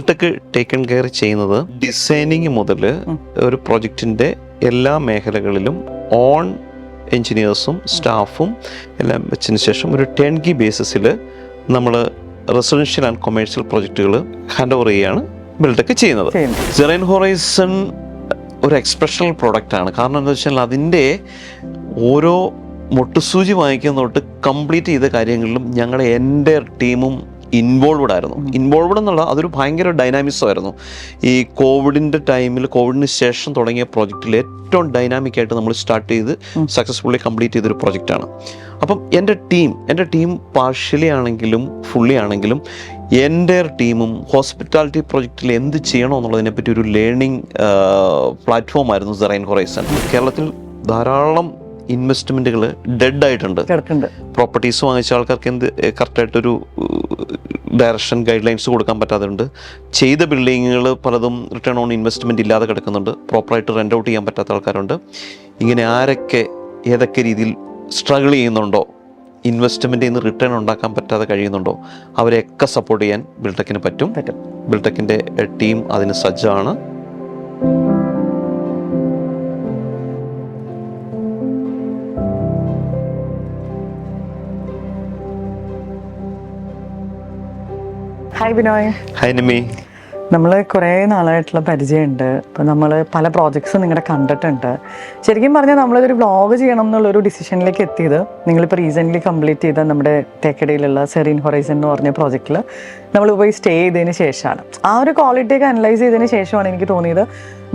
Biltech taken care ചെയ്യുന്നത് designing മുതൽ ഒരു പ്രൊജക്റ്റിൻ്റെ എല്ലാ മേഖലകളിലും ഓൺ എൻജിനീയേഴ്സും സ്റ്റാഫും എല്ലാം വെച്ചതിന് ശേഷം ഒരു ടേൺകി ബേസിസിൽ നമ്മൾ റെസിഡൻഷ്യൽ ആൻഡ് കൊമേഴ്ഷ്യൽ പ്രൊജക്റ്റുകൾ ഹാൻഡ് ഓവർ ചെയ്യുകയാണ് ബിൽടെക് ചെയ്യുന്നത്. സെറൈൻ ഹൊറൈസൺ ഒരു എക്സ്പ്രഷണൽ പ്രോഡക്റ്റാണ്. കാരണം എന്താ വെച്ചാൽ അതിൻ്റെ ഓരോ മുട്ടുസൂചി വാങ്ങിക്കുന്ന തൊട്ട് കംപ്ലീറ്റ് ചെയ്ത കാര്യങ്ങളിലും ഞങ്ങളുടെ എൻ്റെ ടീമും ഇൻവോൾവ്ഡ് ആയിരുന്നു. ഇൻവോൾവ്ഡ് എന്നുള്ള അതൊരു ഭയങ്കര ഡൈനാമിക്സം ആയിരുന്നു. ഈ കോവിഡിന് ശേഷം തുടങ്ങിയ പ്രോജക്റ്റിൽ ഏറ്റവും ഡൈനാമിക്കായിട്ട് നമ്മൾ സ്റ്റാർട്ട് ചെയ്ത് സക്സസ്ഫുള്ളി കംപ്ലീറ്റ് ചെയ്തൊരു പ്രോജക്റ്റാണ്. അപ്പം എൻ്റെ ടീം പാർഷ്യലി ആണെങ്കിലും ഫുള്ളി ആണെങ്കിലും എൻ്റെ ടീമും ഹോസ്പിറ്റാലിറ്റി പ്രോജക്റ്റിൽ എന്ത് ചെയ്യണോ എന്നുള്ളതിനെപ്പറ്റി ഒരു ലേണിംഗ് പ്ലാറ്റ്ഫോമായിരുന്നു സെറൈൻ ഹൊറൈസൺ. കേരളത്തിൽ ധാരാളം ഇൻവെസ്റ്റ്മെൻറ്റുകൾ ഡെഡ് ആയിട്ടുണ്ട്. പ്രോപ്പർട്ടീസ് വാങ്ങിച്ച ആൾക്കാർക്ക് കറക്റ്റായിട്ടൊരു ഡയറക്ഷൻ ഗൈഡ് ലൈൻസ് കൊടുക്കാൻ പറ്റാതുണ്ട്. ചെയ്ത ബിൽഡിങ്ങുകൾ പലതും റിട്ടേൺ ഓൺ ഇൻവെസ്റ്റ്മെൻറ്റ് ഇല്ലാതെ കിടക്കുന്നുണ്ട്. പ്രോപ്പറായിട്ട് റെൻ്റ് ഔട്ട് ചെയ്യാൻ പറ്റാത്ത ആൾക്കാരുണ്ട്. ഇങ്ങനെ ആരൊക്കെ ഏതൊക്കെ രീതിയിൽ സ്ട്രഗിൾ ചെയ്യുന്നുണ്ടോ, ഇൻവെസ്റ്റ്മെൻറ്റിൽ നിന്ന് റിട്ടേൺ ഉണ്ടാക്കാൻ പറ്റാതെ കഴിയുന്നുണ്ടോ, അവരെയൊക്കെ സപ്പോർട്ട് ചെയ്യാൻ ബിൽടെക്കിന് പറ്റും. ബിൽടെക്കിൻ്റെ ടീം അതിന് സജ്ജമാണ്. ഹായ് ബിനോയ്. ഹായ് നിമി. നമ്മൾ കുറേ നാളായിട്ടുള്ള പരിചയമുണ്ട്. ഇപ്പോൾ നമ്മൾ പല പ്രോജക്ട്സും നിങ്ങളുടെ കണ്ടിട്ടുണ്ട്. ശരിക്കും പറഞ്ഞാൽ നമ്മളിതൊരു വ്ളോഗ് ചെയ്യണം എന്നുള്ളൊരു ഡിസിഷനിലേക്ക് എത്തിയത് നിങ്ങളിപ്പോൾ റീസെൻ്റ്ലി കംപ്ലീറ്റ് ചെയ്ത നമ്മുടെ തേക്കടിയിലുള്ള സെറീൻ ഹൊറൈസൺ എന്ന് പറഞ്ഞ പ്രോജക്റ്റിൽ നമ്മൾ പോയി സ്റ്റേ ചെയ്തതിന് ശേഷമാണ്. ആ ഒരു ക്വാളിറ്റിയൊക്കെ അനലൈസ് ചെയ്തതിന് ശേഷമാണ് എനിക്ക് തോന്നിയത്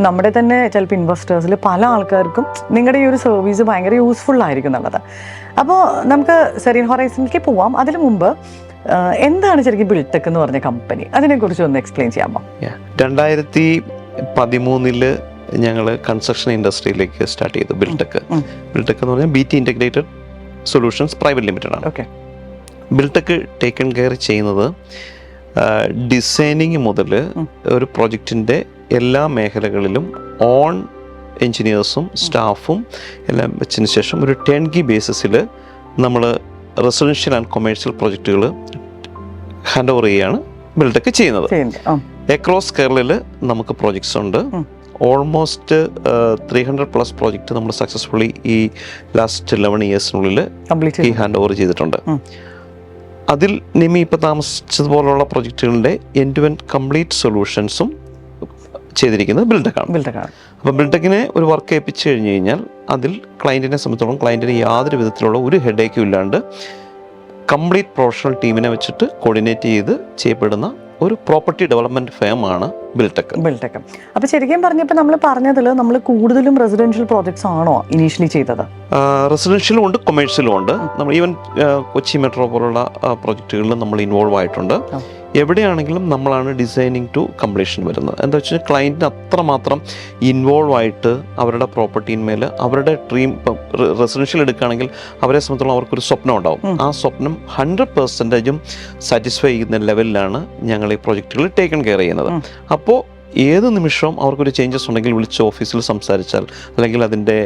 നമ്മുടെ തന്നെ ചിലപ്പോൾ ഇൻവെസ്റ്റേഴ്സിൽ പല ആൾക്കാർക്കും നിങ്ങളുടെ ഈ ഒരു സർവീസ് ഭയങ്കര യൂസ്ഫുൾ ആയിരിക്കും എന്നുള്ളത്. അപ്പോൾ നമുക്ക് സെറീൻ ഹൊറൈസണിലേക്ക് പോവാം. അതിന് മുമ്പ് എന്താണ് ശരിക്കും ബിൽടെക് എന്ന് പറഞ്ഞ കമ്പനി, അതിനെക്കുറിച്ച് ഒന്ന് എക്സ്പ്ലെയിൻ ചെയ്യാമോ? 2013 ഞങ്ങൾ കൺസ്ട്രക്ഷൻ ഇൻഡസ്ട്രിയിലേക്ക് സ്റ്റാർട്ട് ചെയ്തു ബിൽടെക് എന്ന് പറഞ്ഞാൽ BT integrated solutions private limited ആണ്. ബിൽടെക് ടേക്കൺ കെയർ ചെയ്യുന്നത് ഡിസൈനിങ് മുതൽ ഒരു പ്രൊജക്റ്റിൻ്റെ എല്ലാ മേഖലകളിലും ഓൺ എൻജിനീയേഴ്സും സ്റ്റാഫും എല്ലാം വെച്ചതിന് ശേഷം ഒരു ടേൺകി ബേസിസിൽ നമ്മൾ റെസിഡൻഷ്യൽ ആൻഡ് കൊമേഴ്ഷ്യൽ പ്രൊജക്റ്റുകൾ ഹാൻഡ് ഓവർ ചെയ്യുകയാണ് ബിൽടെക് ചെയ്യുന്നത്. അക്രോസ് കേരളയിൽ നമുക്ക് പ്രോജക്ട്സ് ഉണ്ട്. ഓൾമോസ്റ്റ് 300+ പ്രോജക്റ്റ് നമ്മൾ സക്സസ്ഫുള്ളി ഈ ലാസ്റ്റ് 11 ഇയേഴ്സിനുള്ളിൽ ഈ ഹാൻഡ് ഓവർ ചെയ്തിട്ടുണ്ട്. അതിൽ നിമി ഇപ്പോൾ താമസിച്ചതുപോലുള്ള പ്രൊജക്റ്റുകളുടെ എൻഡ് ടു എൻഡ് കംപ്ലീറ്റ് സൊല്യൂഷൻസും ചെയ്തിരിക്കുന്നത് ബിൽടെക്കാണ്. അപ്പോൾ ബിൽടെക്കിനെ ഒരു വർക്ക് ഏൽപ്പിച്ചു കഴിഞ്ഞ് കഴിഞ്ഞാൽ അതിൽ ക്ലയൻറ്റിനെ സംബന്ധിച്ചോളം ക്ലയൻറ്റിന് യാതൊരു വിധത്തിലുള്ള ഒരു ഹെഡേക്കും ഇല്ലാണ്ട് കംപ്ലീറ്റ് പ്രൊഫഷണൽ ടീമിനെ വെച്ചിട്ട് കോർഡിനേറ്റ് ചെയ്ത് ചെയ്യപ്പെടുന്ന ഒരു പ്രോപ്പർട്ടി ഡെവലപ്മെൻറ്റ് ഫേമാണ് ബിൽടെക്. അപ്പോൾ ശരിക്കും പറഞ്ഞപ്പോൾ നമ്മൾ പറഞ്ഞതിൽ നമ്മൾ കൂടുതലും റെസിഡൻഷ്യൽ പ്രോജക്ട്സ് ആണോ ഇനീഷ്യലി ചെയ്തത്? റെസിഡൻഷ്യലും ഉണ്ട്, കൊമേഴ്ഷ്യലും ഉണ്ട്. നമ്മൾ ഈവൻ കൊച്ചി മെട്രോ പോലുള്ള പ്രോജക്റ്റുകളിൽ നമ്മൾ ഇൻവോൾവ് ആയിട്ടുണ്ട്. എവിടെയാണെങ്കിലും നമ്മളാണ് ഡിസൈനിങ് ടു കംപ്ലീഷൻ വരുന്നത്. എന്താ വെച്ചാൽ ക്ലയൻറ്റിന് അത്രമാത്രം ഇൻവോൾവ് ആയിട്ട് അവരുടെ പ്രോപ്പർട്ടിന്മേൽ അവരുടെ ഡ്രീം, ഇപ്പം റെസിഡൻഷ്യൽ എടുക്കുകയാണെങ്കിൽ അവരെ സംബന്ധിച്ചോളം അവർക്കൊരു സ്വപ്നം ഉണ്ടാവും. ആ സ്വപ്നം 100% സാറ്റിസ്ഫൈ ചെയ്യുന്ന ലെവലിലാണ് ഞങ്ങൾ ഈ പ്രോജക്റ്റുകൾ ടേക്കൺ കെയർ ചെയ്യുന്നത്. അപ്പോൾ ഏത് നിമിഷവും അവർക്കൊരു ചേഞ്ചസ് ഉണ്ടെങ്കിൽ വിളിച്ച് ഓഫീസിൽ സംസാരിച്ചാൽ അല്ലെങ്കിൽ അതിൻ്റെ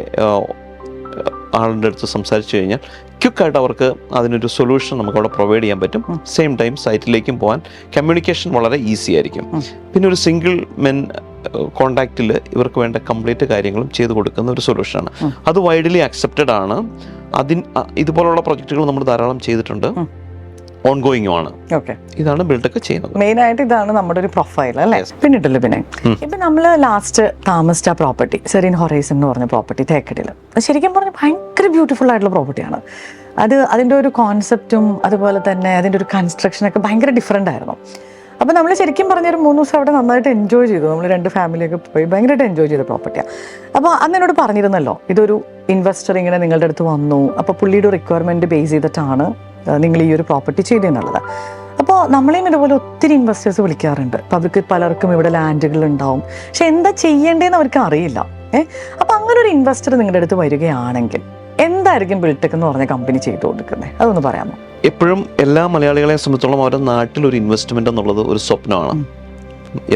ആളുടെ അടുത്ത് സംസാരിച്ചു കഴിഞ്ഞാൽ ക്വിക്കായിട്ട് അവർക്ക് അതിനൊരു സൊല്യൂഷൻ നമുക്ക് അവിടെ പ്രൊവൈഡ് ചെയ്യാൻ പറ്റും. സെയിം ടൈം സൈറ്റിലേക്കും പോകാൻ കമ്മ്യൂണിക്കേഷൻ വളരെ ഈസി ആയിരിക്കും. പിന്നെ ഒരു സിംഗിൾ മെൻ കോണ്ടാക്റ്റിൽ ഇവർക്ക് വേണ്ട കംപ്ലീറ്റ് കാര്യങ്ങളും ചെയ്തു കൊടുക്കുന്ന ഒരു സൊല്യൂഷനാണ്. അത് വൈഡ്ലി അക്സെപ്റ്റഡ് ആണ്. ഇതുപോലുള്ള പ്രൊജക്റ്റുകൾ നമ്മൾ ധാരാളം ചെയ്തിട്ടുണ്ട്, ഓൺഗോയിങ്ങുമാണ്. ഇതാണ് ബിൽടെക് ചെയ്യുന്നത്. മെയിൻ ആയിട്ട് ഇതാണ് നമ്മുടെ ഒരു പ്രൊഫൈൽ അല്ലേ? പിന്നിട്ടല്ലോ. പിന്നെ ഇപ്പൊ നമ്മള് ലാസ്റ്റ് താമസിച്ച പ്രോപ്പർട്ടി സെറീൻ ഹൊറൈസൺ എന്ന് പറഞ്ഞ പ്രോപ്പർട്ടി തേക്കടിയിൽ ശരിക്കും പറഞ്ഞ ഭയങ്കര ബ്യൂട്ടിഫുൾ ആയിട്ടുള്ള പ്രോപ്പർട്ടിയാണ്. അതിൻ്റെ ഒരു കോൺസെപ്റ്റും അതുപോലെ തന്നെ അതിൻ്റെ ഒരു കൺസ്ട്രക്ഷനൊക്കെ ഭയങ്കര ഡിഫറെൻ്റ് ആയിരുന്നു. അപ്പോൾ നമ്മൾ ശരിക്കും പറഞ്ഞൊരു 3 ദിവസം അവിടെ നന്നായിട്ട് എൻജോയ് ചെയ്തു. നമ്മൾ 2 ഫാമിലിയൊക്കെ പോയി ഭയങ്കരമായിട്ട് എൻജോയ് ചെയ്ത പ്രോപ്പർട്ടിയാണ്. അപ്പോൾ അന്ന് എന്നോട് പറഞ്ഞിരുന്നല്ലോ ഇതൊരു ഇൻവെസ്റ്റർ ഇങ്ങനെ നിങ്ങളുടെ അടുത്ത് വന്നു, അപ്പോൾ പുള്ളിയുടെ റിക്വയർമെൻറ്റ് ബേസ് ചെയ്തിട്ടാണ് നിങ്ങൾ ഈ ഒരു പ്രോപ്പർട്ടി ചെയ്തെന്നുള്ളത്. അപ്പോൾ നമ്മളെയും ഇതുപോലെ ഒത്തിരി ഇൻവെസ്റ്റേഴ്സ് വിളിക്കാറുണ്ട്. അപ്പോൾ അവർക്ക് പലർക്കും ഇവിടെ ലാൻഡുകൾ ഉണ്ടാവും, പക്ഷെ എന്താ ചെയ്യേണ്ടതെന്ന് അവർക്ക് അറിയില്ല. അപ്പോൾ അങ്ങനെ ഒരു ഇൻവെസ്റ്റർ നിങ്ങളുടെ അടുത്ത് വരികയാണെങ്കിൽ എന്തായിരിക്കും ബിൽടെക് എന്ന് പറഞ്ഞ കമ്പനി ചെയ്തു കൊടുക്കുന്നത്? അതൊന്ന് പറയാമോ? എപ്പോഴും എല്ലാ മലയാളികളെ സംബന്ധിച്ചോളം അവരുടെ നാട്ടിലൊരു ഇൻവെസ്റ്റ്മെൻ്റ് എന്നുള്ളത് ഒരു സ്വപ്നമാണ്.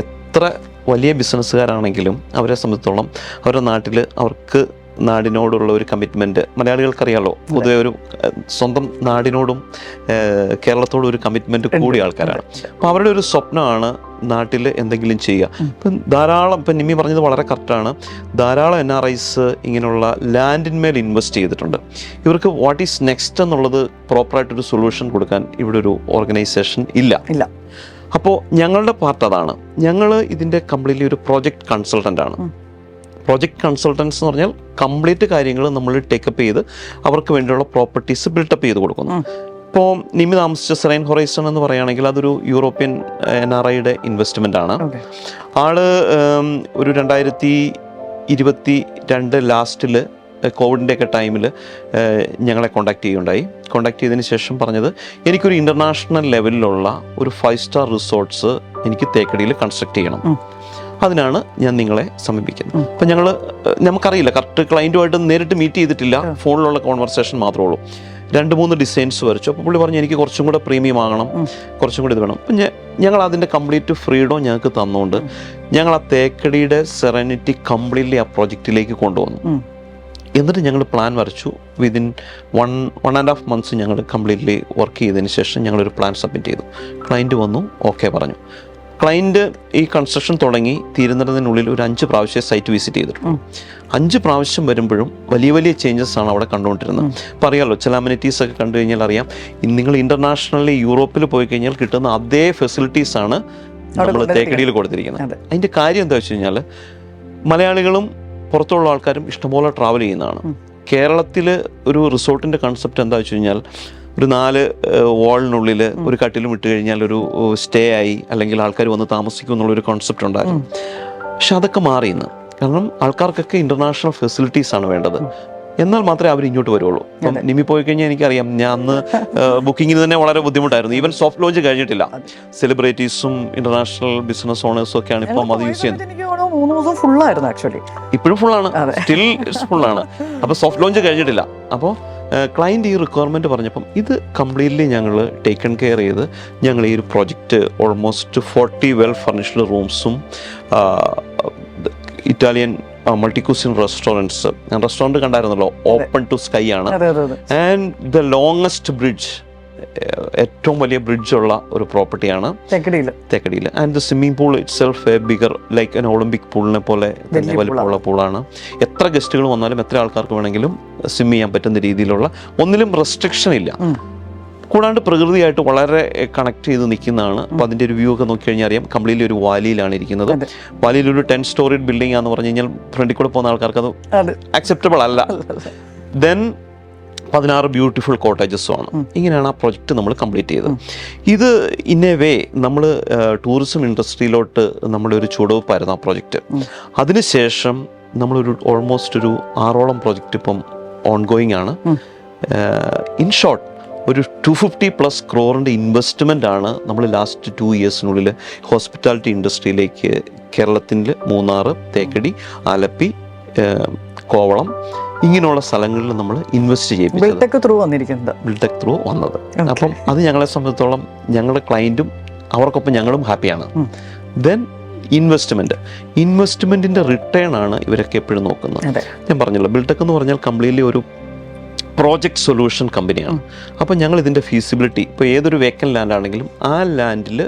എത്ര വലിയ ബിസിനസ്സുകാരാണെങ്കിലും അവരെ സംബന്ധിച്ചോളം അവരുടെ നാട്ടിൽ അവർക്ക് നാടിനോടുള്ള ഒരു കമ്മിറ്റ്മെൻറ്റ് മലയാളികൾക്കറിയാലോ, പൊതുവെ ഒരു സ്വന്തം നാടിനോടും കേരളത്തോടും ഒരു കമ്മിറ്റ്മെൻറ്റ് കൂടിയ ആൾക്കാരാണ്. അപ്പോൾ അവരുടെ ഒരു സ്വപ്നമാണ് നാട്ടിൽ എന്തെങ്കിലും ചെയ്യുക. ഇപ്പം ധാരാളം, ഇപ്പം നിമ്മി പറഞ്ഞത് വളരെ കറക്റ്റാണ്, ധാരാളം NRIs ഇങ്ങനെയുള്ള ലാൻഡിന്മേൽ ഇൻവെസ്റ്റ് ചെയ്തിട്ടുണ്ട്. ഇവർക്ക് വാട്ട് ഈസ് നെക്സ്റ്റ് എന്നുള്ളത് പ്രോപ്പറായിട്ടൊരു സൊല്യൂഷൻ കൊടുക്കാൻ ഇവിടെ ഒരു ഓർഗനൈസേഷൻ ഇല്ല. അപ്പോൾ ഞങ്ങളുടെ പാർട്ട് അതാണ്. ഞങ്ങൾ ഇതിൻ്റെ കംപ്ലീറ്റ്ലി ഒരു പ്രോജക്റ്റ് കൺസൾട്ടൻ്റ് ആണ്. പ്രോജക്റ്റ് കൺസൾട്ടൻസ് എന്ന് പറഞ്ഞാൽ കംപ്ലീറ്റ് കാര്യങ്ങൾ നമ്മൾ ടേക്കപ്പ് ചെയ്ത് അവർക്ക് വേണ്ടിയുള്ള പ്രോപ്പർട്ടീസ് ബിൽട്ടപ്പ് ചെയ്ത് കൊടുക്കുന്നു. ഇപ്പോൾ നിമ്മി താമസിച്ച സെറൈൻ ഹൊറൈസൺ എന്ന് പറയുകയാണെങ്കിൽ അതൊരു യൂറോപ്യൻ NRIയുടെ ഇൻവെസ്റ്റ്മെൻ്റ് ആണ്. ആള് ഒരു 2022 ലാസ്റ്റിൽ കോവിഡിൻ്റെ ഒക്കെ ടൈമിൽ ഞങ്ങളെ കോണ്ടാക്ട് ചെയ്യുകയുണ്ടായി. കോണ്ടാക്ട് ചെയ്തതിന് ശേഷം പറഞ്ഞത്, എനിക്കൊരു ഇൻ്റർനാഷണൽ ലെവലിലുള്ള ഒരു 5 സ്റ്റാർ റിസോർട്ട്സ് എനിക്ക് തേക്കടിയിൽ കൺസ്ട്രക്ട് ചെയ്യണം, അതിനാണ് ഞാൻ നിങ്ങളെ സമീപിക്കുന്നത്. അപ്പം നമുക്കറിയില്ല, കറക്റ്റ് ക്ലയൻറ്റുമായിട്ട് നേരിട്ട് മീറ്റ് ചെയ്തിട്ടില്ല, ഫോണിലുള്ള കോൺവെർസേഷൻ മാത്രമേ ഉള്ളൂ. 2-3 ഡിസൈൻസ് വരച്ചു. അപ്പോൾ പുള്ളി പറഞ്ഞു, എനിക്ക് കുറച്ചും കൂടെ പ്രീമിയം ആകണം, കുറച്ചും കൂടി ഇത് വേണം. അപ്പം ഞങ്ങൾ അതിൻ്റെ കംപ്ലീറ്റ് ഫ്രീഡം ഞങ്ങൾക്ക് തന്നുകൊണ്ട് ഞങ്ങൾ ആ തേക്കടിയുടെ സെറനിറ്റി കംപ്ലീറ്റ്ലി ആ പ്രോജക്റ്റിലേക്ക് കൊണ്ടുവന്നു. എന്നിട്ട് ഞങ്ങൾ പ്ലാൻ വരച്ചു. വിതിൻ 1.5 months ഞങ്ങൾ കംപ്ലീറ്റ്ലി വർക്ക് ചെയ്തതിന് ശേഷം ഞങ്ങളൊരു പ്ലാൻ സബ്മിറ്റ് ചെയ്തു. ക്ലയൻറ്റ് വന്നു, ഓക്കെ പറഞ്ഞു. ക്ലയൻറ്റ് ഈ കൺസ്ട്രക്ഷൻ തുടങ്ങി തീരുന്നതിനുള്ളിൽ ഒരു 5 പ്രാവശ്യം സൈറ്റ് വിസിറ്റ് ചെയ്തിട്ടുണ്ട്. 5 പ്രാവശ്യം വരുമ്പോഴും വലിയ വലിയ ചേഞ്ചസ് ആണ് അവിടെ കണ്ടുകൊണ്ടിരുന്നത്. അപ്പോൾ അറിയാമല്ലോ, ചില അമ്യൂണിറ്റീസ് ഒക്കെ കണ്ടു കഴിഞ്ഞാൽ അറിയാം, നിങ്ങൾ ഇൻ്റർനാഷണലി യൂറോപ്പിൽ പോയി കഴിഞ്ഞാൽ കിട്ടുന്ന അതേ ഫെസിലിറ്റീസാണ് നമ്മൾ തേക്കടിയിൽ കൊടുത്തിരിക്കുന്നത്. അതിൻ്റെ കാര്യം എന്താ വെച്ച് കഴിഞ്ഞാൽ, മലയാളികളും പുറത്തുള്ള ആൾക്കാരും ഇഷ്ടംപോലെ ട്രാവൽ ചെയ്യുന്നതാണ്. കേരളത്തിൽ ഒരു റിസോർട്ടിൻ്റെ കൺസെപ്റ്റ് എന്താ വെച്ച് കഴിഞ്ഞാൽ, ഒരു 4 വാളിനുള്ളിൽ ഒരു കട്ടിലും ഇട്ട് കഴിഞ്ഞാൽ ഒരു സ്റ്റേ ആയി, അല്ലെങ്കിൽ ആൾക്കാർ വന്ന് താമസിക്കും എന്നുള്ളൊരു കോൺസെപ്റ്റ് ഉണ്ടായിരുന്നു. പക്ഷെ അതൊക്കെ മാറിയെന്ന്. കാരണം ആൾക്കാർക്കൊക്കെ ഇൻ്റർനാഷണൽ ഫെസിലിറ്റീസ് ആണ് വേണ്ടത്. എന്നാൽ മാത്രമേ അവർ ഇങ്ങോട്ട് വരുള്ളൂ. ഇപ്പം നിമ്മി പോയി കഴിഞ്ഞാൽ എനിക്കറിയാം, ഞാൻ അന്ന് ബുക്കിങ്ങിന് തന്നെ വളരെ ബുദ്ധിമുട്ടായിരുന്നു. ഈവൻ സോഫ്റ്റ് ലോഞ്ച് കഴിഞ്ഞിട്ടില്ല. സെലിബ്രിറ്റീസും ഇന്റർനാഷണൽ ബിസിനസ് ഓണേഴ്സും ഒക്കെയാണ് ഇപ്പം അത് യൂസ് ചെയ്യുന്നത്. ഇപ്പോഴും ഫുള്ളാണ്, സ്റ്റിൽ ഫുള്ളാണ്. അപ്പോൾ സോഫ്റ്റ് ലോഞ്ച് കഴിഞ്ഞിട്ടില്ല. അപ്പോൾ ക്ലയൻറ്റ് ഈ റിക്വയർമെൻറ്റ് പറഞ്ഞപ്പം ഇത് കംപ്ലീറ്റ്ലി ഞങ്ങൾ ടേക്കൺ കെയർ ചെയ്ത് ഞങ്ങൾ ഈ ഒരു പ്രോജക്റ്റ് ഓൾമോസ്റ്റ് 40 വെൽ ഫർണിഷ്ഡ് റൂംസും ഇറ്റാലിയൻ മൾട്ടി ക്യൂസിൻ റെസ്റ്റോറൻറ്റ് കണ്ടായിരുന്നല്ലോ, ഓപ്പൺ ടു സ്കൈ ആണ്. ആൻഡ് ദ ലോങ്ങസ്റ്റ് ബ്രിഡ്ജ്, ഏറ്റവും വലിയ ബ്രിഡ്ജുള്ള ഒരു പ്രോപ്പർട്ടിയാണ് തേക്കടിയിൽ. And the swimming pool itself a bigger like an Olympic പൂളിനെ പോലെ തന്നെ വലിപ്പമുള്ള പൂളാണ്. എത്ര ഗസ്റ്റുകൾ വന്നാലും എത്ര ആൾക്കാർക്ക് വേണമെങ്കിലും സ്വിം ചെയ്യാൻ പറ്റുന്ന രീതിയിലുള്ള ഒന്നിലും റെസ്ട്രിക്ഷൻ ഇല്ല. കൂടാണ്ട് പ്രകൃതിയായിട്ട് വളരെ കണക്ട് ചെയ്ത് നിൽക്കുന്നതാണ്. അപ്പോൾ അതിൻ്റെ ഒരു വ്യൂ ഒക്കെ നോക്കി കഴിഞ്ഞാൽ അറിയാം, കംപ്ലീറ്റ്ലി ഒരു വാലിയിലാണ് ഇരിക്കുന്നത്. വാലിയിൽ ഒരു 10 സ്റ്റോറിഡ് ബിൽഡിംഗ് ആണെന്ന് പറഞ്ഞു കഴിഞ്ഞാൽ ഫ്രണ്ടിൽ കൂടെ പോകുന്ന ആൾക്കാർക്ക് അത് അക്സെപ്റ്റബിൾ അല്ല. ദെൻ 16 ബ്യൂട്ടിഫുൾ കോട്ടേജസും ആണ്. ഇങ്ങനെയാണ് ആ പ്രൊജക്റ്റ് നമ്മൾ കംപ്ലീറ്റ് ചെയ്തത്. ഇത് ഇൻ എ വേ നമ്മൾ ടൂറിസം ഇൻഡസ്ട്രിയിലോട്ട് നമ്മുടെ ഒരു ചുവടുവെപ്പായിരുന്നു ആ പ്രൊജക്റ്റ്. അതിനുശേഷം നമ്മളൊരു ഓൾമോസ്റ്റ് ഒരു 6ഓളം പ്രൊജക്റ്റ് ഇപ്പം ഓൺഗോയിങ് ആണ്. ഇൻ ഷോർട്ട്, ഒരു 250+ crore ഇൻവെസ്റ്റ്മെൻ്റ് ആണ് നമ്മൾ ലാസ്റ്റ് 2 yearsനുള്ളിൽ ഹോസ്പിറ്റാലിറ്റി ഇൻഡസ്ട്രിയിലേക്ക് കേരളത്തിൽ മൂന്നാർ, തേക്കടി, ആലപ്പി, കോവളം ഇങ്ങനെയുള്ള സ്ഥലങ്ങളിൽ നമ്മൾ ഇൻവെസ്റ്റ് ചെയ്യിപ്പിച്ചത്. ബിൽടെക് ത്രൂ വന്നത്. അപ്പം അത് ഞങ്ങളെ സംബന്ധിച്ചിടത്തോളം ഞങ്ങളുടെ ക്ലയൻറ്റും അവർക്കൊപ്പം ഞങ്ങളും ഹാപ്പിയാണ്. ദെൻ ഇൻവെസ്റ്റ്മെൻറ്റിൻ്റെ റിട്ടേൺ ആണ് ഇവരൊക്കെ എപ്പോഴും നോക്കുന്നത്. ഞാൻ പറഞ്ഞല്ലോ, ബിൽടെക് എന്ന് പറഞ്ഞാൽ കംപ്ലീറ്റ്ലി ഒരു പ്രോജക്റ്റ് സൊല്യൂഷൻ കമ്പനിയാണ്. അപ്പോൾ ഞങ്ങൾ ഇതിൻ്റെ ഫീസിബിലിറ്റി, ഇപ്പോൾ ഏതൊരു വേക്കൻ ലാൻഡ് ആണെങ്കിലും ആ ലാൻഡിൽ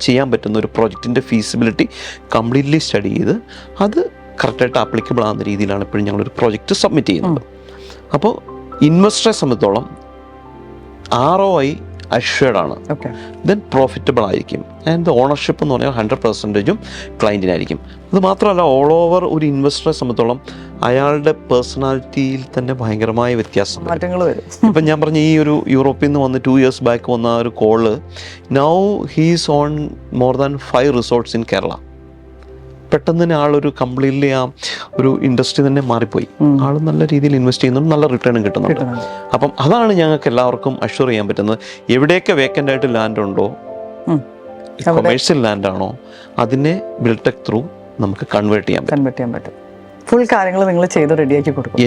ചെയ്യാൻ പറ്റുന്ന ഒരു പ്രോജക്റ്റിൻ്റെ ഫീസിബിലിറ്റി കംപ്ലീറ്റ്ലി സ്റ്റഡി ചെയ്ത് അത് കറക്റ്റായിട്ട് ആപ്ലിക്കബിൾ ആകുന്ന രീതിയിലാണ് ഇപ്പോഴും ഞങ്ങളൊരു പ്രോജക്റ്റ് സബ്മിറ്റ് ചെയ്യുന്നത്. അപ്പോൾ ഇൻവെസ്റ്ററെ സംബന്ധിച്ചോളം ROI അഷ്വേർഡ് ആണ്, ദെൻ പ്രോഫിറ്റബിൾ ആയിരിക്കും. ആൻഡ് ദ ഓണർഷിപ്പ് എന്ന് പറഞ്ഞാൽ 100% ക്ലയൻറ്റിനായിരിക്കും. അത് മാത്രമല്ല, ഓൾ ഓവർ ഒരു ഇൻവെസ്റ്ററെ സംബന്ധിച്ചോളം അയാളുടെ പേഴ്സണാലിറ്റിയിൽ തന്നെ ഭയങ്കരമായ വ്യത്യാസം മാറ്റങ്ങൾ വരും. ഇപ്പം ഞാൻ പറഞ്ഞ ഈ ഒരു യൂറോപ്പിൽ നിന്ന് വന്ന് 2 years ബാക്ക് വന്ന ആ ഒരു call, now he's on more than 5 resorts in Kerala. പെട്ടെന്ന് തന്നെ ആളൊരു കംപ്ലീറ്റ്ലി ആ ഒരു ഇൻഡസ്ട്രി തന്നെ മാറിപ്പോയി. ആൾ നല്ല രീതിയിൽ ഇൻവെസ്റ്റ് ചെയ്യുന്നുണ്ട്, നല്ല റിട്ടേണും കിട്ടുന്നുണ്ട്. അപ്പം അതാണ് ഞങ്ങൾക്ക് എല്ലാവർക്കും അഷ്വർ ചെയ്യാൻ പറ്റുന്നത്. എവിടെയൊക്കെ വേക്കൻ്റ് ആയിട്ട് ലാൻഡ് ഉണ്ടോ, കൊമേഴ്ഷ്യൽ ലാൻഡാണോ, അതിനെ ബിൽടെക് ത്രൂ നമുക്ക് കൺവേർട്ട് ചെയ്യാൻ പറ്റും. ഫുൾ കാര്യങ്ങൾ നിങ്ങൾ ചെയ്ത് റെഡിയാക്കി കൊടുക്കും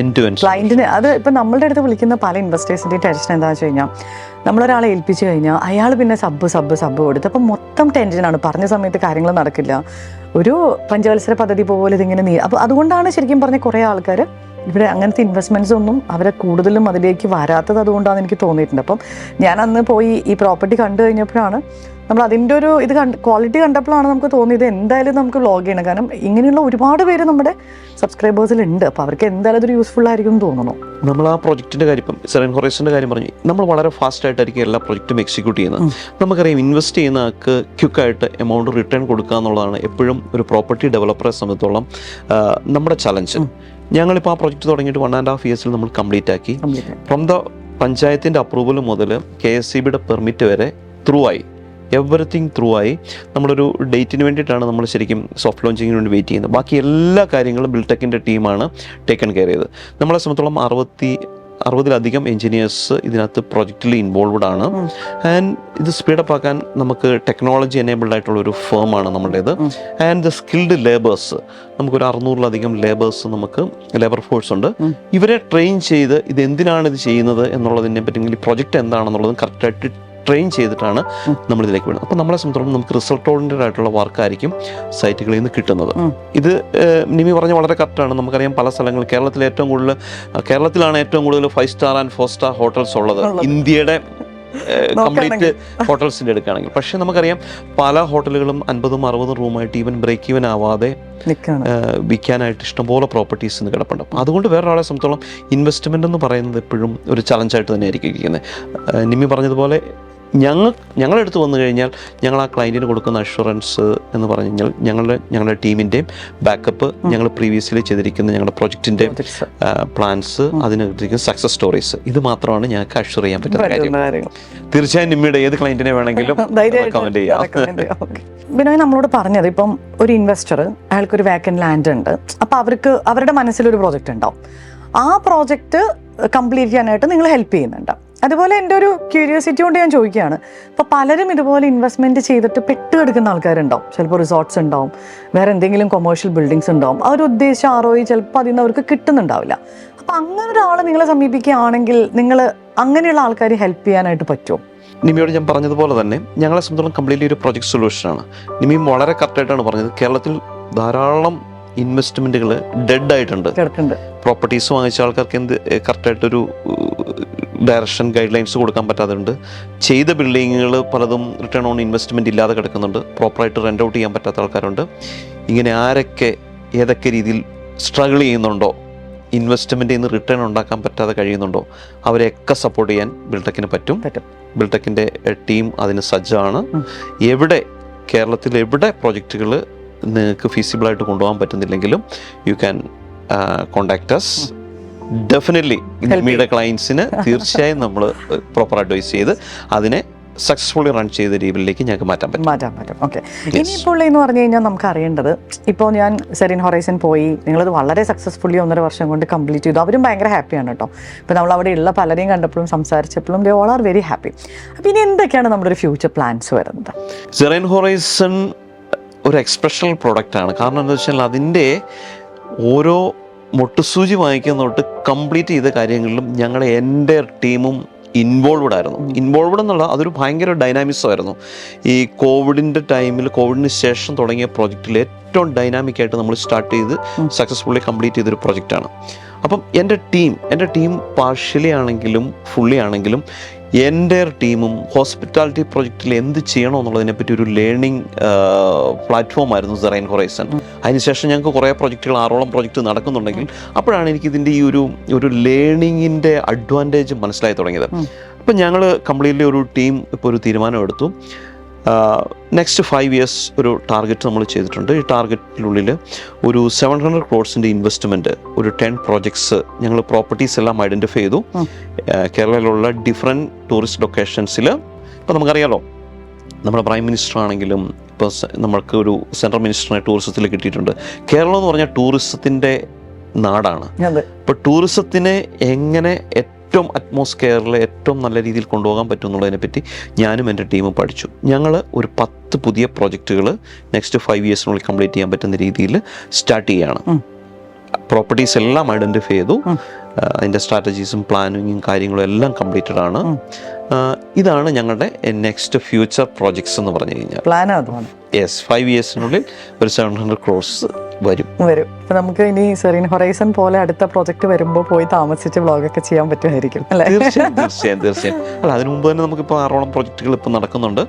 ക്ലയന്റിന്. അത് ഇപ്പം നമ്മളുടെ അടുത്ത് വിളിക്കുന്ന പല ഇൻവെസ്റ്റേഴ്സിൻ്റെ ടെൻഷൻ എന്താണെന്ന് വെച്ച് കഴിഞ്ഞാൽ, നമ്മളൊരാളെ ഏൽപ്പിച്ച് കഴിഞ്ഞാൽ അയാൾ പിന്നെ സബ് കൊടുത്ത് അപ്പം മൊത്തം ടെൻഷനാണ്. പറഞ്ഞ സമയത്ത് കാര്യങ്ങൾ നടക്കില്ല. ഒരു പഞ്ചവത്സര പദ്ധതി പോലെ ഇതിങ്ങനെ അപ്പോൾ അതുകൊണ്ടാണ് ശരിക്കും പറഞ്ഞ കുറേ ആൾക്കാർ ഇവിടെ അങ്ങനത്തെ ഇൻവെസ്റ്റ്മെൻറ്റ്സ് ഒന്നും അവരെ കൂടുതലും അതിലേക്ക് വരാത്തത് അതുകൊണ്ടാണ് എനിക്ക് തോന്നിയിട്ടുണ്ട്. അപ്പം ഞാൻ അന്ന് പോയി ഈ പ്രോപ്പർട്ടി കണ്ടു കഴിഞ്ഞപ്പോഴാണ് നമ്മൾ അതിൻ്റെ ഒരു ഇത് ക്വാളിറ്റി കണ്ടപ്പോഴാണ് നമുക്ക് തോന്നിയത് എന്തായാലും നമുക്ക് വ്ളോഗ് ചെയ്യണം. കാരണം ഇങ്ങനെയുള്ള ഒരുപാട് പേര് നമ്മുടെ സബ്സ്ക്രൈബേഴ്സിലുണ്ട്. അപ്പോൾ അവർക്ക് എന്തായാലും അതൊരു യൂസ്ഫുൾ ആയിരിക്കും എന്ന് തോന്നുന്നു. നമ്മൾ ആ പ്രൊജക്റ്റിൻ്റെ കാര്യം ഇപ്പം സെറൈൻ ഹൊറൈസൻ്റെ കാര്യം പറഞ്ഞു, നമ്മൾ വളരെ ഫാസ്റ്റ് ആയിട്ടായിരിക്കും എല്ലാ പ്രൊജക്റ്റും എക്സിക്യൂട്ട് ചെയ്യുന്നത്. നമുക്കറിയാം ഇൻവെസ്റ്റ് ചെയ്യുന്ന ആൾക്ക് ക്വിക്കായിട്ട് എമൗണ്ട് റിട്ടേൺ കൊടുക്കുക എന്നുള്ളതാണ് എപ്പോഴും ഒരു പ്രോപ്പർട്ടി ഡെവലപ്പറെ സംബന്ധിച്ചോളം നമ്മുടെ ചലഞ്ച്. ഞങ്ങളിപ്പോൾ ആ പ്രൊജക്റ്റ് തുടങ്ങിയിട്ട് 1.5 years നമ്മൾ കംപ്ലീറ്റ് ആക്കി. ഫ്രം ദ പഞ്ചായത്തിൻ്റെ അപ്രൂവൽ മുതൽ KSEBിയുടെ പെർമിറ്റ് വരെ ത്രൂ ആയി, എവറിത്തിങ് ത്രൂ ആയി. നമ്മളൊരു ഡേറ്റിന് വേണ്ടിയിട്ടാണ് നമ്മൾ ശരിക്കും സോഫ്റ്റ് ലോഞ്ചിങ്ങിന് വേണ്ടി വെയിറ്റ് ചെയ്യുന്നത്. ബാക്കി എല്ലാ കാര്യങ്ങളും ബിൽടെക്കിൻ്റെ ടീമാണ് ടേക്കൺ കെയർ ചെയ്തത്. നമ്മളെ സംബന്ധിച്ചോളം 60-ലധികം എഞ്ചിനീയേഴ്സ് ഇതിനകത്ത് പ്രൊജക്റ്റിൽ ഇൻവോൾവ്ഡ് ആണ്. ആൻഡ് ഇത് സ്പീഡപ്പ് ആക്കാൻ നമുക്ക് ടെക്നോളജി എനേബിൾഡ് ആയിട്ടുള്ള ഒരു ഫേമാണ് നമ്മുടേത്. ആൻഡ് ദ സ്കിൽഡ് ലേബേഴ്സ്, നമുക്കൊരു 600-ലധികം ലേബേഴ്സ്, നമുക്ക് ലേബർ ഫോഴ്സ് ഉണ്ട്. ഇവരെ ട്രെയിൻ ചെയ്ത് ഇത് എന്തിനാണ് ഇത് ചെയ്യുന്നത് എന്നുള്ളതിനെ പറ്റി, പ്രൊജക്റ്റ് എന്താണെന്നുള്ളതും കറക്റ്റായിട്ട് ട്രെയിൻ ചെയ്തിട്ടാണ് നമ്മളിതിലേക്ക് വരുന്നത്. അപ്പോൾ നമ്മളെ സംബന്ധിച്ചിടത്തോളം നമുക്ക് റിസൾട്ട് ഓറിയൻറ്റഡ് ആയിട്ടുള്ള വർക്കായിരിക്കും സൈറ്റുകളിൽ നിന്ന് കിട്ടുന്നത്. ഇത് നിമി പറഞ്ഞ വളരെ കറക്റ്റാണ്. നമുക്കറിയാം പല സ്ഥലങ്ങളിൽ കേരളത്തിലാണ് ഏറ്റവും കൂടുതൽ 5 star ആൻഡ് 4 star ഹോട്ടൽസ് ഉള്ളത് ഇന്ത്യയുടെ കംപ്ലീറ്റ് ഹോട്ടൽസിൻ്റെ എടുക്കുകയാണെങ്കിൽ. പക്ഷേ നമുക്കറിയാം പല ഹോട്ടലുകളും 50-60 റൂമായിട്ട് ഈവൻ ബ്രേക്ക് ഈവൻ ആവാതെ വിൽക്കാനായിട്ട് ഇഷ്ടംപോലെ പ്രോപ്പർട്ടീസ് ഇന്ന് കിടപ്പുണ്ട്. അതുകൊണ്ട് വേറൊരാളെ സംബന്ധിച്ചോളം ഇൻവെസ്റ്റ്മെൻ്റ് എന്ന് പറയുന്നത് എപ്പോഴും ഒരു ചലഞ്ചായിട്ട് തന്നെ ആയിരിക്കും ഇരിക്കുന്നത്. നിമി പറഞ്ഞതുപോലെ ഞങ്ങളെടുത്ത് വന്നു കഴിഞ്ഞാൽ ഞങ്ങൾ ആ ക്ലയൻറ്റിന് കൊടുക്കുന്ന അഷുറൻസ് എന്ന് പറഞ്ഞു കഴിഞ്ഞാൽ ഞങ്ങളുടെ ടീമിൻ്റെയും ബാക്കപ്പ്, ഞങ്ങൾ പ്രീവിയസ്ലി ചെയ്തിരിക്കുന്ന ഞങ്ങളുടെ പ്രൊജക്റ്റിൻ്റെ പ്ലാൻസ്, അതിനകത്തിരിക്കുന്ന സക്സസ് സ്റ്റോറീസ്, ഇത് മാത്രമാണ് ഞങ്ങൾക്ക് അഷുർ ചെയ്യാൻ പറ്റുന്ന കാര്യം. തീർച്ചയായും നിമ്മിയുടെ ഏത് ക്ലയൻറ്റിനെ വേണമെങ്കിലും റെക്കമെൻഡ് ചെയ്യാം. ബിനോയ് നമ്മളോട് പറഞ്ഞത്, ഇപ്പം ഒരു ഇൻവെസ്റ്റർ, അയാൾക്കൊരു വേക്കൻറ്റ് ലാൻഡ് ഉണ്ട്, അപ്പോൾ അവരുടെ മനസ്സിലൊരു പ്രോജക്റ്റ് ഉണ്ടാവും. ആ പ്രോജക്റ്റ് കംപ്ലീറ്റ് ചെയ്യാനായിട്ട് നിങ്ങൾ ഹെൽപ്പ് ചെയ്യുന്നുണ്ട്. അതുപോലെ എൻ്റെ ഒരു ക്യൂരിയോസിറ്റി കൊണ്ട് ഞാൻ ചോദിക്കുകയാണ്, ഇപ്പോൾ പലരും ഇതുപോലെ ഇൻവെസ്റ്റ്മെൻറ്റ് ചെയ്തിട്ട് പെട്ടുകിടക്കുന്ന ആൾക്കാരുണ്ടാവും. ചിലപ്പോൾ റിസോർട്ട്സ് ഉണ്ടാവും, വേറെ എന്തെങ്കിലും കൊമേഴ്ഷ്യൽ ബിൽഡിങ്സ് ഉണ്ടാവും. അവർ ഉദ്ദേശിച്ച ROI ചിലപ്പോൾ അതിൽ നിന്ന് അവർക്ക് കിട്ടുന്നുണ്ടാവില്ല. അപ്പോൾ അങ്ങനെ ഒരാളെ നിങ്ങളെ സമീപിക്കുകയാണെങ്കിൽ നിങ്ങൾ അങ്ങനെയുള്ള ആൾക്കാരെ ഹെൽപ്പ് ചെയ്യാനായിട്ട് പറ്റുമോ? നിമിയോട് ഞാൻ പറഞ്ഞതുപോലെ തന്നെ ഞങ്ങളെ സംബന്ധിച്ചിടത്തോളം കംപ്ലീറ്റ്ലി ഒരു പ്രൊജക്ട് സൊല്യൂഷനാണ്. നിമിയും വളരെ കറക്റ്റായിട്ടാണ് പറഞ്ഞത്. കേരളത്തിൽ ധാരാളം ഇൻവെസ്റ്റ്മെൻറ്റുകൾ ഡെഡ് ആയിട്ടുണ്ട്. പ്രോപ്പർട്ടീസ് വാങ്ങിച്ച ആൾക്കാർക്ക് കറക്റ്റായിട്ടൊരു ഡയറക്ഷൻ ഗൈഡ് ലൈൻസ് കൊടുക്കാൻ പറ്റാതുണ്ട്. ചെയ്ത ബിൽഡിങ്ങുകൾ പലതും റിട്ടേൺ ഓൺ ഇൻവെസ്റ്റ്മെൻറ്റ് ഇല്ലാതെ കിടക്കുന്നുണ്ട്. പ്രോപ്പറായിട്ട് റെൻ്റ് ഔട്ട് ചെയ്യാൻ പറ്റാത്ത ആൾക്കാരുണ്ട്. ഇങ്ങനെ ആരൊക്കെ ഏതൊക്കെ രീതിയിൽ സ്ട്രഗിൾ ചെയ്യുന്നുണ്ടോ, ഇൻവെസ്റ്റ്മെൻറ്റിൽ നിന്ന് റിട്ടേൺ ഉണ്ടാക്കാൻ പറ്റാതെ കഴിയുന്നുണ്ടോ, അവരെയൊക്കെ സപ്പോർട്ട് ചെയ്യാൻ ബിൽടെക്കിന് പറ്റും. ബിൽടെക്കിൻ്റെ ടീം അതിന് സജ്ജമാണ്. കേരളത്തിൽ എവിടെ പ്രോജക്റ്റുകൾ നിങ്ങൾക്ക് ഫീസിബിളായിട്ട് കൊണ്ടുപോകാൻ പറ്റുന്നില്ലെങ്കിലും you can contact us. Definitely നിമ്മിയുടെ ക്ലയൻസിന് തീർച്ചയായും നമ്മൾ പ്രോപ്പർ അഡ്വൈസ് ചെയ്ത് അതിനെ സക്സസ്ഫുള്ളി റൺ ചെയ്ത രീതിയിലേക്ക് ഞങ്ങൾക്ക് മാറ്റാൻ പറ്റും. ഓക്കെ. ഇനിയിപ്പോൾ എന്ന് പറഞ്ഞു കഴിഞ്ഞാൽ നമുക്ക് അറിയേണ്ടത്, ഇപ്പോൾ ഞാൻ സെറിൻ ഹൊറൈസൺ പോയി, നിങ്ങളത് വളരെ സക്സസ്ഫുള്ളി 1.5 വർഷം കൊണ്ട് കംപ്ലീറ്റ് ചെയ്തു. അവരും ഭയങ്കര ഹാപ്പിയാണ് കേട്ടോ. ഇപ്പോൾ നമ്മൾ അവിടെ ഉള്ള പലരെയും കണ്ടപ്പോഴും സംസാരിച്ചപ്പോഴും they all are very happy. അപ്പോൾ ഇനി എന്തൊക്കെയാണ് നമ്മുടെ ഒരു ഫ്യൂച്ചർ പ്ലാൻസ് വരുന്നത്? സെറിൻ ഹൊറൈസൺ ഒരു എക്സ്പ്രഷണൽ പ്രോഡക്റ്റാണ്. കാരണം എന്താ വെച്ചാൽ അതിൻ്റെ ഓരോ മൊട്ടുസൂചി വാങ്ങിക്കുന്ന തൊട്ട് കംപ്ലീറ്റ് ചെയ്ത കാര്യങ്ങളിലും ഞങ്ങളുടെ എൻ്റെ ടീമും ഇൻവോൾവ്ഡ് ആയിരുന്നു. ഇൻവോൾവ്ഡ് എന്നുള്ള അതൊരു ഭയങ്കര ഡൈനാമിക്സമായിരുന്നു. ഈ കോവിഡിന് ശേഷം തുടങ്ങിയ പ്രോജക്റ്റിൽ ഏറ്റവും ഡൈനാമിക്കായിട്ട് നമ്മൾ സ്റ്റാർട്ട് ചെയ്ത് സക്സസ്ഫുള്ളി കംപ്ലീറ്റ് ചെയ്തൊരു പ്രൊജക്റ്റാണ്. അപ്പം എൻ്റെ ടീം പാർഷ്യലി ആണെങ്കിലും ഫുള്ളി ആണെങ്കിലും എൻ്റെ ടീമും ഹോസ്പിറ്റാലിറ്റി പ്രൊജക്റ്റിൽ എന്ത് ചെയ്യണോ എന്നുള്ളതിനെപ്പറ്റി ഒരു ലേണിംഗ് പ്ലാറ്റ്ഫോമായിരുന്നു സെറൈൻ ഹൊറൈസൺ. അതിനുശേഷം ഞങ്ങൾക്ക് കുറേ പ്രൊജക്റ്റുകൾ 6ഓളം പ്രൊജക്റ്റ് നടക്കുന്നുണ്ടെങ്കിൽ അപ്പോഴാണ് എനിക്കിതിൻ്റെ ഈ ഒരു ലേണിങ്ങിൻ്റെ അഡ്വാൻറ്റേജ് മനസ്സിലായി തുടങ്ങിയത്. അപ്പം ഞങ്ങൾ കംപ്ലീറ്റ്ലി ഒരു ടീം ഇപ്പോൾ ഒരു തീരുമാനമെടുത്തു. നെക്സ്റ്റ് 5 years ഒരു ടാർഗറ്റ് നമ്മൾ ചെയ്തിട്ടുണ്ട്. ഈ ടാർഗറ്റിനുള്ളിൽ ഒരു 700 crores ഇൻവെസ്റ്റ്മെൻറ്റ്, ഒരു 10 projects ഞങ്ങൾ പ്രോപ്പർട്ടീസ് എല്ലാം ഐഡൻറ്റിഫൈ ചെയ്തു. കേരളയിലുള്ള ഡിഫറെൻറ്റ് ടൂറിസ്റ്റ് ലൊക്കേഷൻസിൽ. ഇപ്പോൾ നമുക്കറിയാലോ, നമ്മുടെ പ്രൈം മിനിസ്റ്റർ ആണെങ്കിലും ഇപ്പോൾ നമ്മൾക്ക് ഒരു സെൻട്രൽ മിനിസ്റ്ററിനെ ടൂറിസത്തിൽ കിട്ടിയിട്ടുണ്ട്. കേരളം എന്ന് പറഞ്ഞാൽ ടൂറിസത്തിൻ്റെ നാടാണ്. ഇപ്പോൾ ടൂറിസത്തിനെ എങ്ങനെ ഏറ്റവും അറ്റ്മോസ്ഫിയറിൽ ഏറ്റവും നല്ല രീതിയിൽ കൊണ്ടുപോകാൻ പറ്റും എന്നുള്ളതിനെപ്പറ്റി ഞാനും എൻ്റെ ടീമും പഠിച്ചു. ഞങ്ങൾ ഒരു 10 പുതിയ പ്രോജക്റ്റുകൾ നെക്സ്റ്റ് 5 yearsനുള്ളിൽ കംപ്ലീറ്റ് ചെയ്യാൻ പറ്റുന്ന രീതിയിൽ സ്റ്റാർട്ട് ചെയ്യുകയാണ്. പ്രോപ്പർട്ടീസ് എല്ലാം ഐഡൻറ്റിഫൈ ചെയ്തു. അതിൻ്റെ സ്ട്രാറ്റജീസും പ്ലാനിങ്ങും കാര്യങ്ങളും എല്ലാം കംപ്ലീറ്റഡ് ആണ്. ഇതാണ് ഞങ്ങളുടെ നെക്സ്റ്റ് ഫ്യൂച്ചർ പ്രോജക്ട്സ് എന്ന് പറഞ്ഞു കഴിഞ്ഞാൽ. 5 yearsനുള്ളിൽ ഒരു 700 crores വരും. ഇപ്പൊ നമുക്ക് ഇനി സെറീൻ ഹൊറൈസൺ പോലെ അടുത്ത പ്രോജക്റ്റ് വരുമ്പോൾ പോയി താമസിച്ച് വ്ളോഗൊക്കെ ചെയ്യാൻ പറ്റുമായിരിക്കും അല്ലേ? തീർച്ചയായും. അല്ല, അതിനു മുമ്പ് തന്നെ നമുക്കിപ്പോൾ 6ഓളം പ്രൊജക്ടുകൾ ഇപ്പൊ നടക്കുന്നുണ്ട്.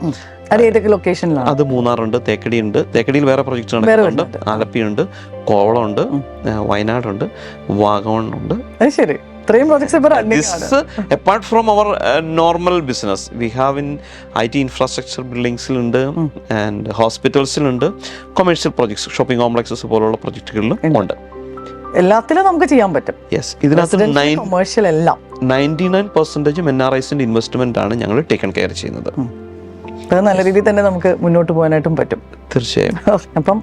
അത് ഏതൊക്കെ ലൊക്കേഷനിലാണ്? അത് മൂന്നാറുണ്ട്, തേക്കടി ഉണ്ട്. തേക്കടിയിൽ വേറെ പ്രൊജക്ട് നടക്കുന്നുണ്ട്. ആലപ്പിയുണ്ട്, കോവളമുണ്ട്, വയനാടുണ്ട്, വാഗമണ്ണുണ്ട്. അത് ശരി, ഇത്രയും പ്രോജക്ട്സ് ഇപ്പൊ റണ്ണിംഗ് ആണ്. Apart from our normal business we have in IT infrastructure ബിൽഡിങ്സിലുണ്ട്, ആൻഡ് ഹോസ്പിറ്റൽസിലുണ്ട്, കൊമേഴ്ഷ്യൽ പ്രൊജക്ട്സ്, ഷോപ്പിംഗ് കോംപ്ലക്സസ് പോലുള്ള പ്രൊജക്ടുകളിലും ഉണ്ട്. എല്ലാത്തിലും നമുക്ക് ചെയ്യാൻ പറ്റും. യെസ്, ഇതിനകത്ത് കൊമേഴ്ഷ്യൽ എല്ലാം 99% NRIസിന്റെ ഇൻവെസ്റ്റ്മെന്റ് ആണ് ഞങ്ങൾ ടേക്കൺ കെയർ ചെയ്യുന്നത്. അത് നല്ല രീതിയിൽ തന്നെ നമുക്ക് മുന്നോട്ട് പോകാനായിട്ടും പറ്റും. തീർച്ചയായും. അപ്പം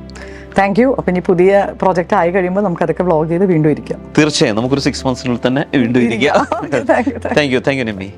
താങ്ക് യു. അപ്പം ഇനി പുതിയ പ്രോജക്റ്റ് ആയി കഴിയുമ്പോൾ നമുക്ക് അതൊക്കെ വ്ളോഗ് ചെയ്ത് വീണ്ടും ഇരിക്കാം. തീർച്ചയായും നമുക്കൊരു 6 monthsനുള്ളിൽ തന്നെ വീണ്ടും ഇരിക്കാം. Thank you thank you Nimmi.